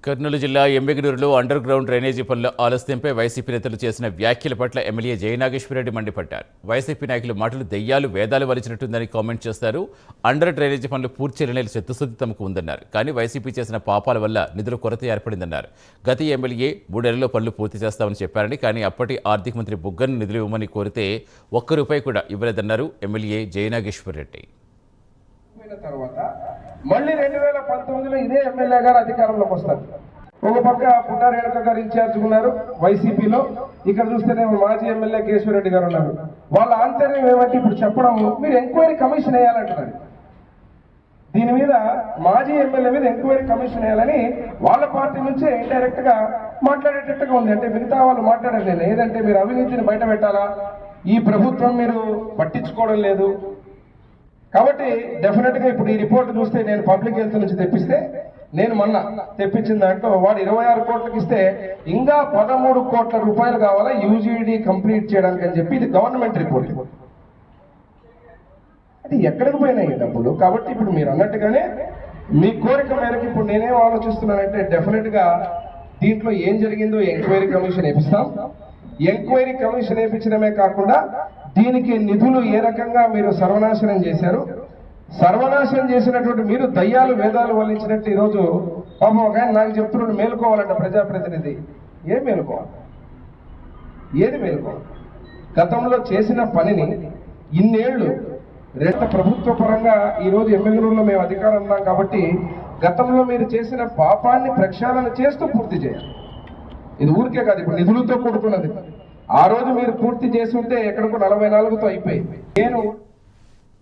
కర్నూలు జిల్లా ఎమ్మిగనూరులో under ground drainage పనుల ఆలస్యంపై YCP నేతలు చేసిన వ్యాఖ్యల పట్ల ఎమ్మెల్యే జయనాగేశ్వరరెడ్డి మండిపడ్డారు. వైసీపీ నాయకులు మాటలు దెయ్యాలు వేదాలు వలిచినట్టుందని కామెంట్ చేశారు. అండర్ డ్రైనేజీ పనులు పూర్తి చేయలేని చిత్తశుద్ధి తమకు ఉందన్నారు. కానీ వైసీపీ చేసిన పాపాల వల్ల నిధుల కొరత ఏర్పడిందన్నారు. గత ఎమ్మెల్యే 3 నెలల్లో పనులు పూర్తి చేస్తామని చెప్పారని, కానీ అప్పటి ఆర్థిక మంత్రి బుగ్గన్ నిధులు ఇవ్వమని కోరితే ₹1 కూడా ఇవ్వలేదన్నారు ఎమ్మెల్యే జయనాగేశ్వరరెడ్డి. మళ్ళీ 2019లో ఇదే ఎమ్మెల్యే గారు అధికారంలోకి వస్తారు. ఒక పక్క పుట్టా రేణుక గారు ఇన్ఛార్జ్ ఉన్నారు వైసీపీలో, ఇక్కడ చూస్తేనేమో మాజీ ఎమ్మెల్యే కేశవరెడ్డి గారు ఉన్నారు. వాళ్ళ ఆంతర్యం ఏమంటే ఇప్పుడు చెప్పడం, మీరు ఎంక్వైరీ కమిషన్ వేయాలంటున్నారు. దీని మీద మాజీ ఎమ్మెల్యే మీద ఎంక్వైరీ కమిషన్ వేయాలని వాళ్ళ పార్టీ నుంచే ఇండైరెక్ట్ గా మాట్లాడేటట్టుగా ఉంది. అంటే మిగతా వాళ్ళు మాట్లాడారు, నేను ఏదంటే మీరు అవినీతిని బయట పెట్టాలా, ఈ ప్రభుత్వం మీరు పట్టించుకోవడం లేదు కాబట్టి డెఫినెట్ గా ఇప్పుడు ఈ రిపోర్ట్ చూస్తే, నేను పబ్లిక్ హెల్త్ నుంచి తెప్పిస్తే, నేను మొన్న తెప్పించిన దాంట్లో వాడు 26 కోట్లకి ఇస్తే ఇంకా 13 కోట్ల రూపాయలు కావాలా యూజీడీ కంప్లీట్ చేయడానికి అని చెప్పి ఇది గవర్నమెంట్ రిపోర్ట్. అంటే ఎక్కడికి పోయినాయి డబ్బులు? కాబట్టి ఇప్పుడు మీరు అన్నట్టుగానే మీ కోరిక మేరకు ఇప్పుడు నేనేం ఆలోచిస్తున్నానంటే, డెఫినెట్ గా దీంట్లో ఏం జరిగిందో ఎంక్వైరీ కమిషన్ వేపిస్తాం. ఎంక్వైరీ కమిషన్ వేయించడమే కాకుండా దీనికి నిధులు ఏ రకంగా మీరు సర్వనాశనం చేశారు, సర్వనాశనం చేసినటువంటి మీరు దయ్యాలు వేదాలు వల్లించినట్టు ఈరోజు పాపం ఒక ఆయన నాకు చెప్తున్నాడు, మేలుకోవాలంట ప్రజాప్రతినిధి. ఏం మేలుకోవాలి? ఏది మేలుకోవాలి? గతంలో చేసిన పనిని ఇన్నేళ్లు ప్రభుత్వ పరంగా ఈరోజు ఎమ్మెల్యేలో మేము అధికారం ఉన్నాం కాబట్టి గతంలో మీరు చేసిన పాపాన్ని ప్రక్షాళన చేస్తూ పూర్తి చేయాలి. ఇది ఊరికే కాదు, ఇప్పుడు నిధులతో కూడుకున్నది. ఆ రోజు మీరు పూర్తి చేసి ఉంటే ఎక్కడికో 44తో అయిపోయింది. నేను